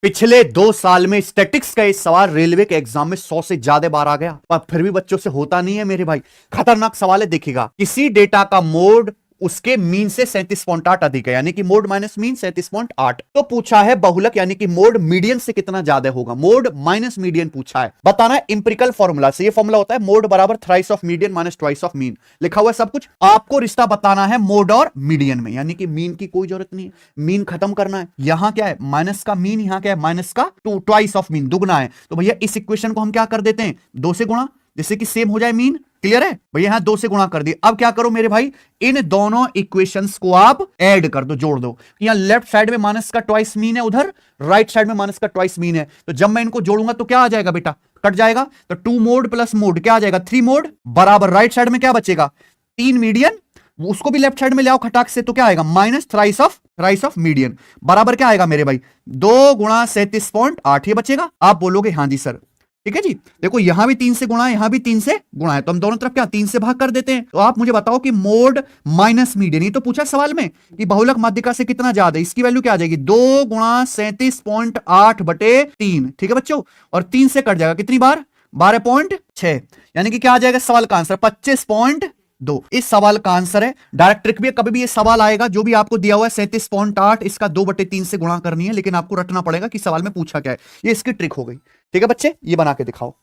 पिछले 2 साल में स्टैटिक्स का ये सवाल रेलवे के एग्जाम में 100 से ज्यादा बार आ गया, पर फिर भी बच्चों से होता नहीं है मेरे भाई। खतरनाक सवाल है, देखिएगा। किसी डेटा का मोड उसके मीन से 37.8 अधिक है, यानी कि मोड माइनस मीन 37.8। तो पूछा है बहुलक यानी कि मोड मीडियन से कितना ज्यादा होगा, मोड माइनस मीडियन पूछा है। बताना है इंपेरिकल फॉर्मूला से। ये फॉर्मूला होता है मोड बराबर thrice of median minus twice of mean, लिखा हुआ है सब कुछ। आपको रिश्ता बताना है मोड और मीडियन में, यानी कि मीन की कोई जरूरत नहीं है, मीन खत्म करना है। यहां क्या है माइनस का मीन, यहां क्या है माइनस का ट्वाइस ऑफ मीन, दुगना है। तो भैया इस इक्वेशन को हम क्या कर देते हैं 2 से गुणा, जिससे कि सेम हो जाए मीन। क्लियर है भैया, यहां 2 से गुणा कर दिया। अब क्या करो मेरे भाई, इन दोनों इक्वेशंस को आप ऐड कर दो, जोड़ दो। यहां लेफ्ट साइड में माइनस का ट्वाइस मीन है, उधर राइट साइड में माइनस का ट्वाइस मीन है। तो जब मैं इनको जोड़ूंगा तो क्या आ जाएगा बेटा, कट जाएगा। तो 2 मोड प्लस मोड क्या आ जाएगा 3 मोड, बराबर राइट साइड में क्या बचेगा 3 मीडियन, उसको भी लेफ्ट साइड में ले आओ खटाक से, तो क्या आएगा माइनस थ्राइस ऑफ मीडियन, बराबर क्या आएगा मेरे भाई 2 गुणा 37.8 ये बचेगा। आप बोलोगे हाँ जी सर, ठीक है जी। देखो यहां भी 3 से गुणा है, यहां भी 3 से गुणा है, तो हम दोनों तरफ क्या 3 से भाग कर देते हैं। तो आप मुझे बताओ कि मोड माइनस मीडियन, ये तो पूछा सवाल में कि बहुलक माध्यिका से कितना ज्यादा है, इसकी वैल्यू क्या आ जाएगी 2 गुणा 37.8 बटे 3, ठीक है बच्चों। और 3 से कट जाएगा कितनी बार 12.6, यानी कि क्या आ जाएगा सवाल का आंसर 25.2। इस सवाल का आंसर है। डायरेक्ट ट्रिक भी कभी भी ये सवाल आएगा जो भी आपको दिया हुआ है 37.8, इसका 2/3 से गुणा करनी है, लेकिन आपको रटना पड़ेगा कि सवाल में पूछा क्या है। ये इसकी ट्रिक हो गई, ठीक है बच्चे, ये बना के दिखाओ।